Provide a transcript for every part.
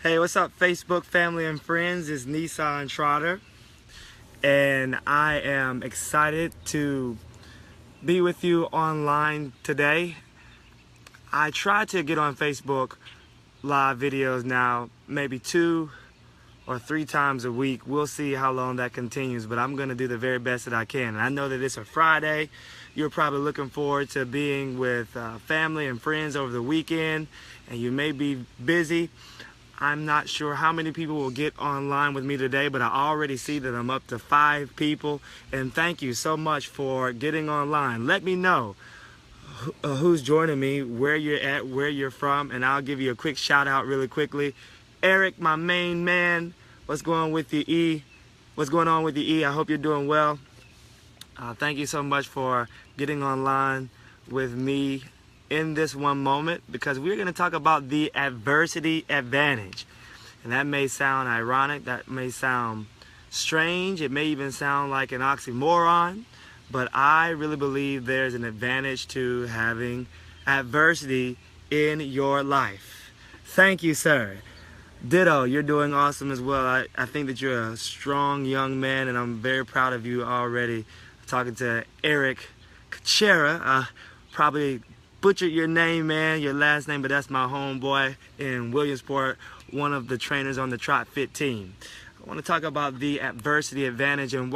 Hey, what's up, Facebook family and friends? It's Nisan Trotter, and I am excited to be with you online today. I try to get on Facebook live videos now, maybe 2 or 3 times a week. We'll see how long that continues, but I'm going to do the very best that I can. And I know that it's a Friday. You're probably looking forward to being with family and friends over the weekend, and you may be busy. I'm not sure how many people will get online with me today, but I already see that I'm up to 5 people. And thank you so much for getting online. Let me know who's joining me, where you're at, where you're from, and I'll give you a quick shout out really quickly. Eric, my main man, what's going on with you, E? What's going on with you, E? I hope you're doing well. Thank you so much for getting online with me in this one moment, because we're going to talk about the adversity advantage. And that may sound ironic, that may sound strange, it may even sound like an oxymoron, but I really believe there's an advantage to having adversity in your life. Thank you, sir. Ditto, you're doing awesome as well. I think that you're a strong young man, and I'm very proud of you already. Talking to Eric Kachera, probably butchered your name, man, your last name, but that's my homeboy in Williamsport, one of the trainers on the Trot Fit team. I want to talk about the adversity advantage, and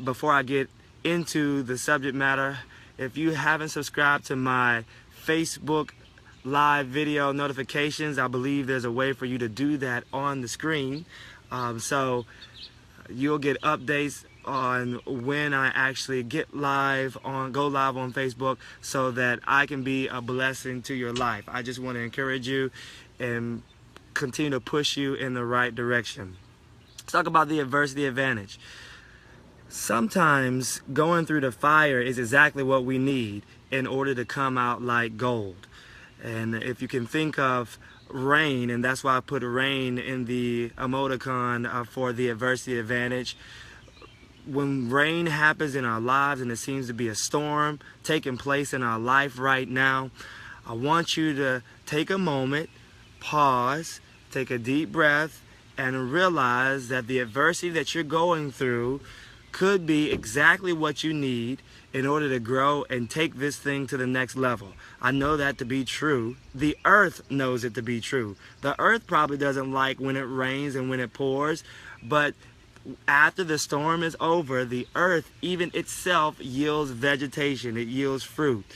before I get into the subject matter, if you haven't subscribed to my Facebook live video notifications, I believe there's a way for you to do that on the screen, so you'll get updates on when I actually go live on Facebook, so that I can be a blessing to your life. I just want to encourage you and continue to push you in the right direction. Let's talk about the adversity advantage. Sometimes going through the fire is exactly what we need in order to come out like gold. And if you can think of rain, and that's why I put rain in the emoticon for the adversity advantage. When rain happens in our lives and it seems to be a storm taking place in our life right now, I want you to take a moment, pause, take a deep breath, and realize that the adversity that you're going through could be exactly what you need in order to grow and take this thing to the next level. I know that to be true. The earth knows it to be true. The earth probably doesn't like when it rains and when it pours, but after the storm is over, the earth, even itself, yields vegetation. It yields fruit.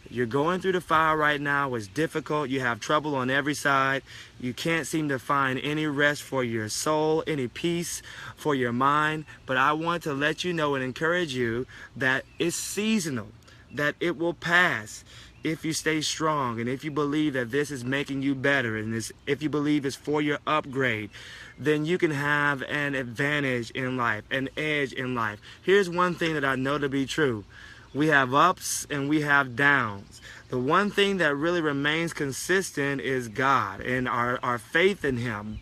You're going through the fire right now. It's difficult. You have trouble on every side. You can't seem to find any rest for your soul, any peace for your mind. But I want to let you know and encourage you that it's seasonal, that it will pass if you stay strong, and if you believe that this is making you better, and if you believe it's for your upgrade, then you can have an advantage in life, an edge in life. Here's one thing that I know to be true. We have ups and we have downs. The one thing that really remains consistent is God and our faith in Him.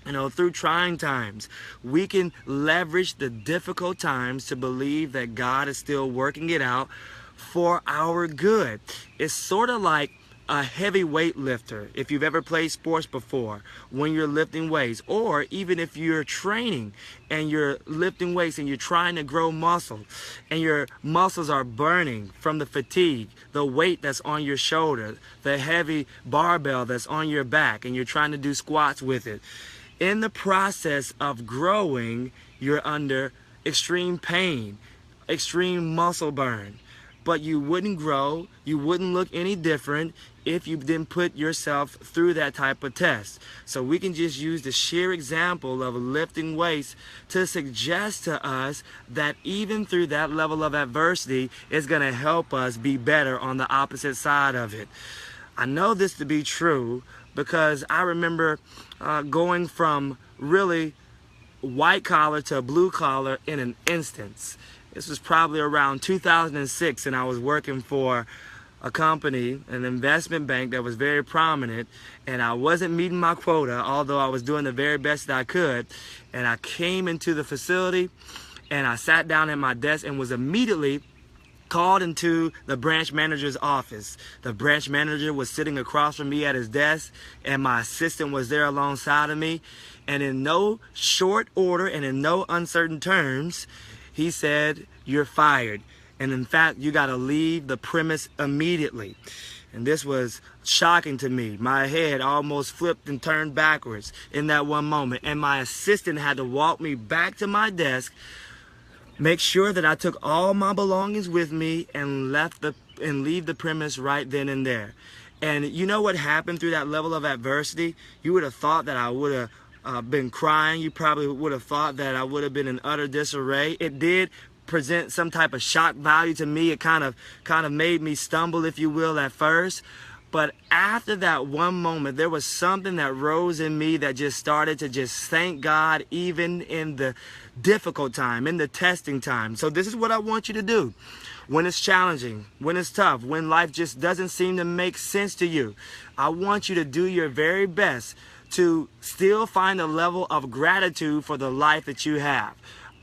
You know, through trying times, we can leverage the difficult times to believe that God is still working it out for our good. It's sort of like a heavy weight lifter. If you've ever played sports before, when you're lifting weights, or even if you're training and you're lifting weights and you're trying to grow muscle, and your muscles are burning from the fatigue, the weight that's on your shoulder, the heavy barbell that's on your back, and you're trying to do squats with it. In the process of growing, you're under extreme pain, extreme muscle burn. But you wouldn't grow, you wouldn't look any different if you didn't put yourself through that type of test. So we can just use the sheer example of lifting weights to suggest to us that even through that level of adversity, it's going to help us be better on the opposite side of it. I know this to be true because I remember going from really white collar to blue collar in an instance. This was probably around 2006, and I was working for a company, an investment bank that was very prominent, and I wasn't meeting my quota, although I was doing the very best that I could. And I came into the facility, and I sat down at my desk and was immediately called into the branch manager's office. The branch manager was sitting across from me at his desk, and my assistant was there alongside of me. And in no short order and in no uncertain terms, he said, "You're fired. And in fact, you got to leave the premise immediately." And this was shocking to me. My head almost flipped and turned backwards in that one moment. And my assistant had to walk me back to my desk, make sure that I took all my belongings with me and leave the premise right then and there. And you know what happened through that level of adversity? You would have thought that I would have been crying. You probably would have thought that I would have been in utter disarray. It did present some type of shock value to me. It kind of made me stumble, if you will, at first. But after that one moment, there was something that rose in me that just started to just thank God, even in the difficult time, in the testing time. So this is what I want you to do. When it's challenging, when it's tough, when life just doesn't seem to make sense to you, I want you to do your very best to still find a level of gratitude for the life that you have.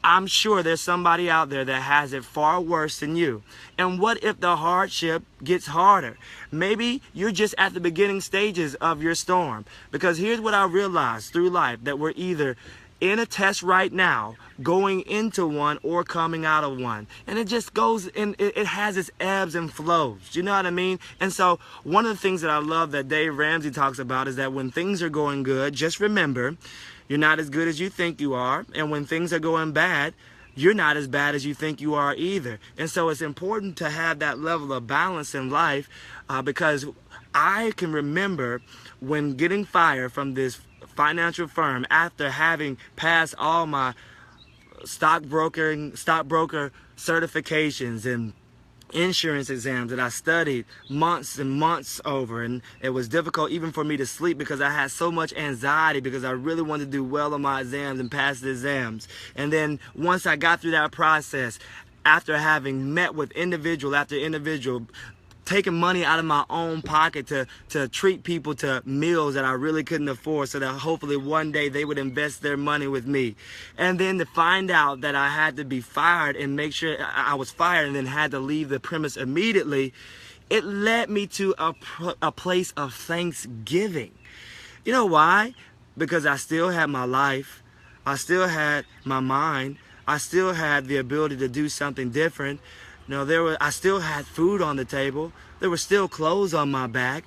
I'm sure there's somebody out there that has it far worse than you. And what if the hardship gets harder? Maybe you're just at the beginning stages of your storm. Because here's what I realized through life, that we're either in a test right now, going into one, or coming out of one. And it just goes in, it has its ebbs and flows. Do you know what I mean? And so one of the things that I love that Dave Ramsey talks about is that when things are going good, just remember, you're not as good as you think you are. And when things are going bad, you're not as bad as you think you are either. And so it's important to have that level of balance in life, because I can remember when getting fired from this financial firm after having passed all my stockbroker certifications and insurance exams that I studied months and months over, and it was difficult even for me to sleep because I had so much anxiety because I really wanted to do well on my exams and pass the exams. And then once I got through that process, after having met with individual after individual, taking money out of my own pocket to treat people to meals that I really couldn't afford, so that hopefully one day they would invest their money with me. And then to find out that I had to be fired and make sure I was fired and then had to leave the premise immediately, it led me to a place of thanksgiving. You know why? Because I still had my life. I still had my mind. I still had the ability to do something different. I still had food on the table. There were still clothes on my back.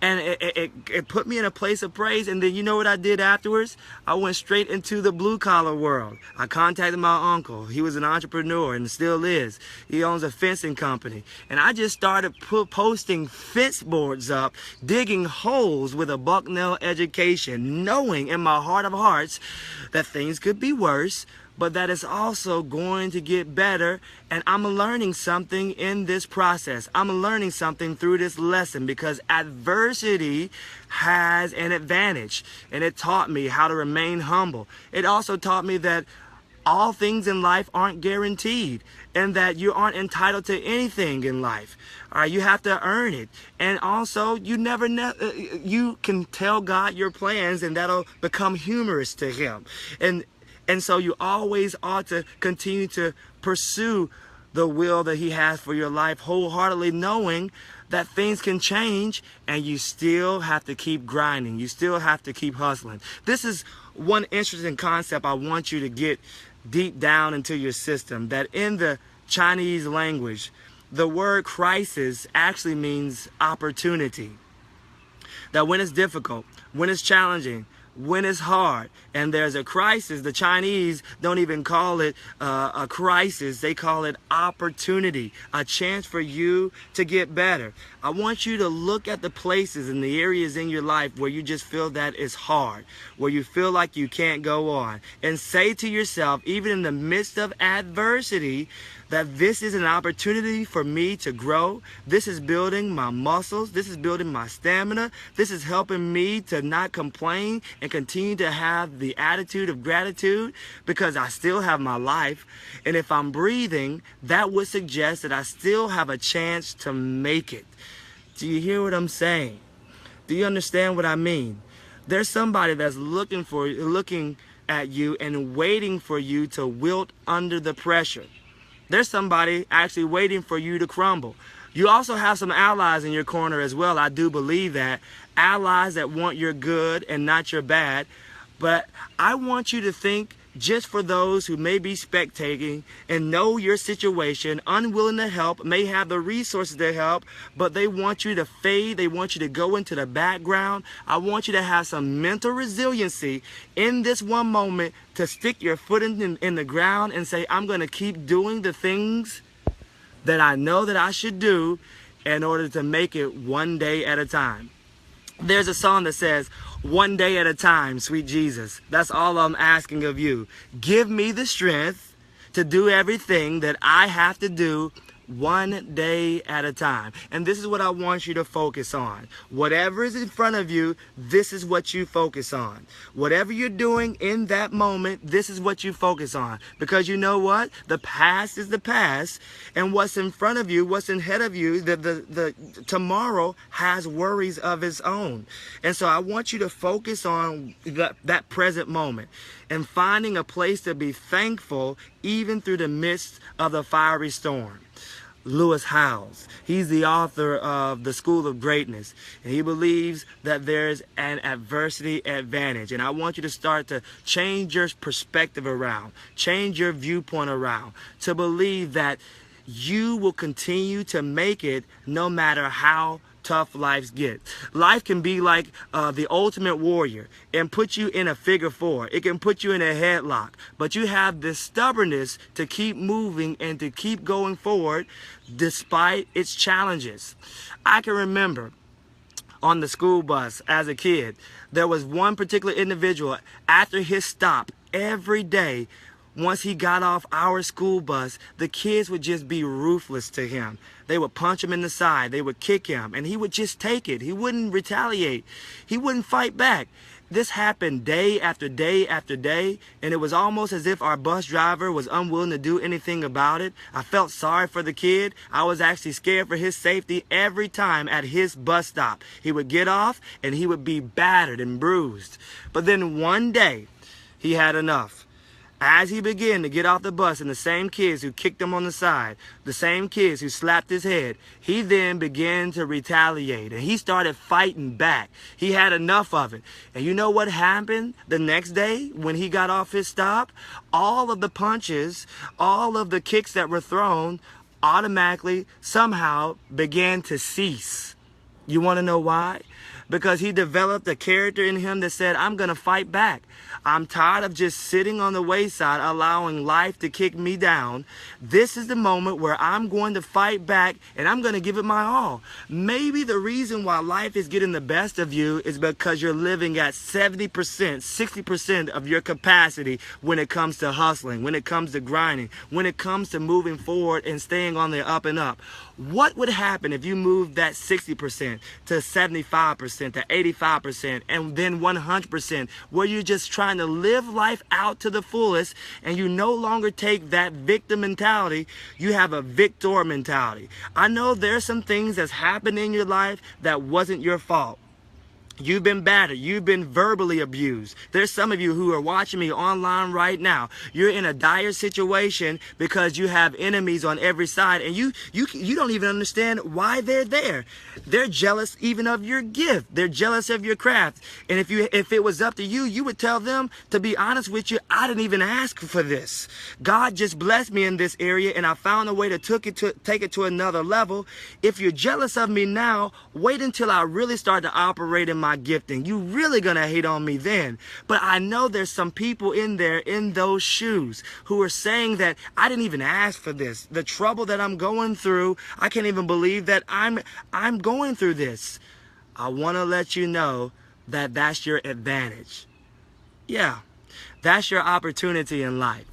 And it put me in a place of praise. And then you know what I did afterwards? I went straight into the blue-collar world. I contacted my uncle. He was an entrepreneur and still is. He owns a fencing company. And I just started posting fence boards up, digging holes with a Bucknell education, knowing in my heart of hearts that things could be worse, but that it's also going to get better. And I'm learning something in this process. I'm learning something through this lesson, because adversity has an advantage. And it taught me how to remain humble. It also taught me that all things in life aren't guaranteed, and that you aren't entitled to anything in life. All right, you have to earn it. And also, you can tell God your plans, and that'll become humorous to Him. And so you always ought to continue to pursue the will that He has for your life wholeheartedly, knowing that things can change and you still have to keep grinding. You still have to keep hustling. This is one interesting concept I want you to get deep down into your system, that in the Chinese language, the word crisis actually means opportunity. That when it's difficult, when it's challenging, when it's hard, and there's a crisis, the Chinese don't even call it a crisis. They call it opportunity, a chance for you to get better. I want you to look at the places and the areas in your life where you just feel that it's hard, where you feel like you can't go on, and say to yourself, even in the midst of adversity, that this is an opportunity for me to grow. This is building my muscles. This is building my stamina. This is helping me to not complain and continue to have the attitude of gratitude, because I still have my life. And if I'm breathing, that would suggest that I still have a chance to make it. Do you hear what I'm saying? Do you understand what I mean? There's somebody that's looking at you and waiting for you to wilt under the pressure. There's somebody actually waiting for you to crumble. You also have some allies in your corner as well. I do believe that. Allies that want your good and not your bad. But I want you to think, just for those who may be spectating and know your situation, unwilling to help, may have the resources to help, but they want you to fade, they want you to go into the background. I want you to have some mental resiliency in this one moment to stick your foot in the ground and say, I'm going to keep doing the things that I know that I should do in order to make it one day at a time. There's a song that says, one day at a time, sweet Jesus. That's all I'm asking of you. Give me the strength to do everything that I have to do one day at a time. And this is what I want you to focus on. Whatever is in front of you, this is what you focus on. Whatever you're doing in that moment, this is what you focus on. Because you know what? The past is the past, and what's in front of you, what's ahead of you, the tomorrow has worries of its own. And so I want you to focus on that present moment and finding a place to be thankful even through the midst of the fiery storm. Lewis Howes, he's the author of The School of Greatness, and he believes that there's an adversity advantage. And I want you to start to change your perspective around, change your viewpoint around, to believe that you will continue to make it no matter how tough life gets. Life can be like the ultimate warrior and put you in a figure four. It can put you in a headlock, but you have this stubbornness to keep moving and to keep going forward despite its challenges. I can remember on the school bus as a kid, there was one particular individual after his stop every day. Once he got off our school bus, the kids would just be ruthless to him. They would punch him in the side. They would kick him, and he would just take it. He wouldn't retaliate. He wouldn't fight back. This happened day after day after day, and it was almost as if our bus driver was unwilling to do anything about it. I felt sorry for the kid. I was actually scared for his safety every time at his bus stop. He would get off, and he would be battered and bruised. But then one day, he had enough. As he began to get off the bus, and the same kids who kicked him on the side, the same kids who slapped his head, he then began to retaliate, and he started fighting back. He had enough of it. And you know what happened the next day when he got off his stop? All of the punches, all of the kicks that were thrown automatically somehow began to cease. You want to know why? Because he developed a character in him that said, I'm going to fight back. I'm tired of just sitting on the wayside, allowing life to kick me down. This is the moment where I'm going to fight back, and I'm going to give it my all. Maybe the reason why life is getting the best of you is because you're living at 70%, 60% of your capacity when it comes to hustling, when it comes to grinding, when it comes to moving forward and staying on the up and up. What would happen if you moved that 60% to 75%, to 85%, and then 100%, where you're just trying to live life out to the fullest, and you no longer take that victim mentality, you have a victor mentality. I know there's some things that's happened in your life that wasn't your fault. You've been battered. You've been verbally abused. There's some of you who are watching me online right now. You're in a dire situation because you have enemies on every side, and you don't even understand why they're there. They're jealous even of your gift. They're jealous of your craft. And if it was up to you, you would tell them, to be honest with you, I didn't even ask for this. God just blessed me in this area, and I found a way to take it to another level. If you're jealous of me now, wait until I really start to operate in my gifting. You really gonna hate on me then. But I know there's some people in there in those shoes who are saying that I didn't even ask for this. The trouble that I'm going through, I can't even believe that I'm going through this. I want to let you know that that's your advantage. Yeah, that's your opportunity in life.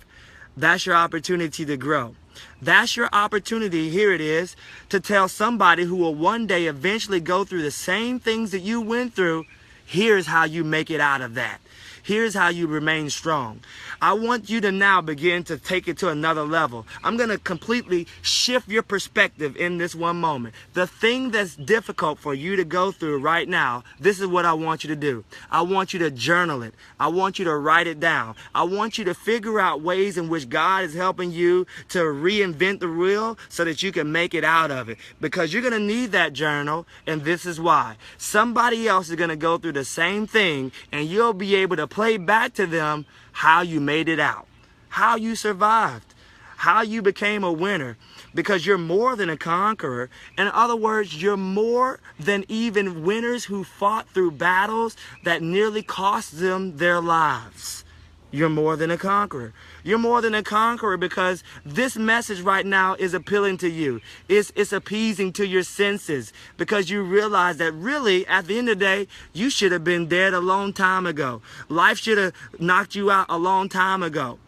That's your opportunity to grow. That's your opportunity, here it is, to tell somebody who will one day eventually go through the same things that you went through, here's how you make it out of that. Here's how you remain strong. I want you to now begin to take it to another level. I'm going to completely shift your perspective in this one moment. The thing that's difficult for you to go through right now, this is what I want you to do. I want you to journal it. I want you to write it down. I want you to figure out ways in which God is helping you to reinvent the wheel so that you can make it out of it. Because you're going to need that journal, and this is why. Somebody else is going to go through the same thing, and you'll be able to play back to them how you made it out, how you survived, how you became a winner, because you're more than a conqueror. In other words, you're more than even winners who fought through battles that nearly cost them their lives. You're more than a conqueror. You're more than a conqueror because this message right now is appealing to you. It's appeasing to your senses because you realize that really, at the end of the day, you should have been dead a long time ago. Life should have knocked you out a long time ago.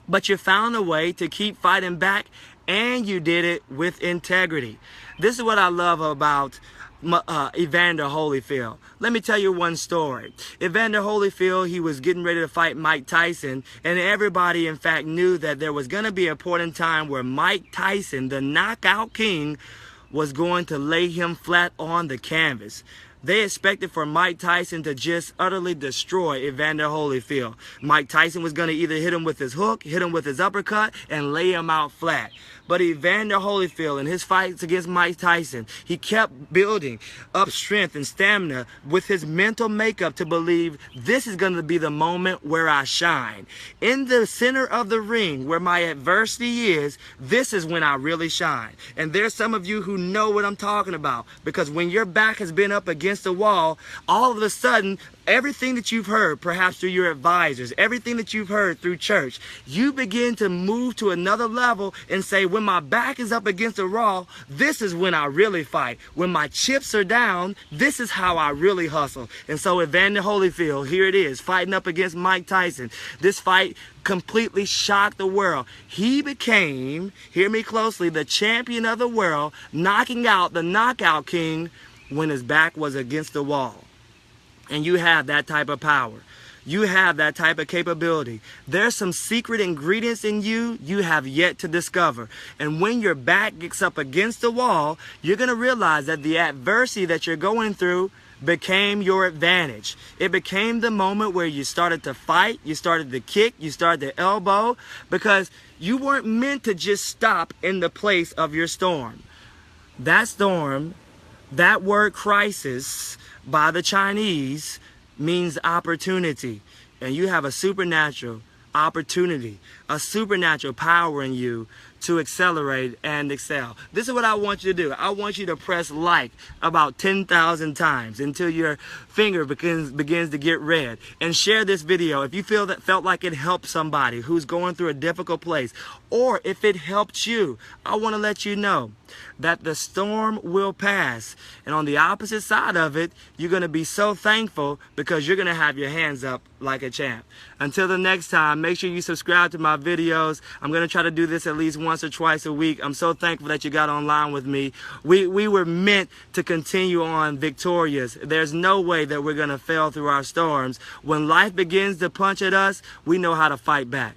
But you found a way to keep fighting back, and you did it with integrity. This is what I love about Evander Holyfield. Let me tell you one story. Evander Holyfield, he was getting ready to fight Mike Tyson, and everybody in fact knew that there was going to be a point in time where Mike Tyson, the knockout king, was going to lay him flat on the canvas. They expected for Mike Tyson to just utterly destroy Evander Holyfield. Mike Tyson was going to either hit him with his hook, hit him with his uppercut, and lay him out flat. But Evander Holyfield, in his fights against Mike Tyson, he kept building up strength and stamina with his mental makeup to believe this is going to be the moment where I shine. In the center of the ring where my adversity is, this is when I really shine. And there's some of you who know what I'm talking about, because when your back has been up against the wall, all of a sudden, everything that you've heard, perhaps through your advisors, everything that you've heard through church, you begin to move to another level and say, when my back is up against the wall, this is when I really fight. When my chips are down, this is how I really hustle. And so Evander Holyfield, here it is, fighting up against Mike Tyson. This fight completely shocked the world. He became, hear me closely, the champion of the world, knocking out the knockout king when his back was against the wall. And you have that type of power. You have that type of capability. There's some secret ingredients in you have yet to discover. And when your back gets up against the wall, you're going to realize that the adversity that you're going through became your advantage. It became the moment where you started to fight, you started to kick, you started to elbow, because you weren't meant to just stop in the place of your storm. That storm, that word crisis by the Chinese, means opportunity. And you have a supernatural opportunity, a supernatural power in you to accelerate and excel. This is what I want you to do. I want you to press like about 10,000 times until your finger begins to get red. And share this video if you felt like it helped somebody who's going through a difficult place. Or if it helped you, I want to let you know that the storm will pass. And on the opposite side of it, you're going to be so thankful because you're going to have your hands up like a champ. Until the next time, make sure you subscribe to my videos. I'm going to try to do this at least once or twice a week. I'm so thankful that you got online with me. We were meant to continue on victorious. There's no way that we're going to fail through our storms. When life begins to punch at us, we know how to fight back.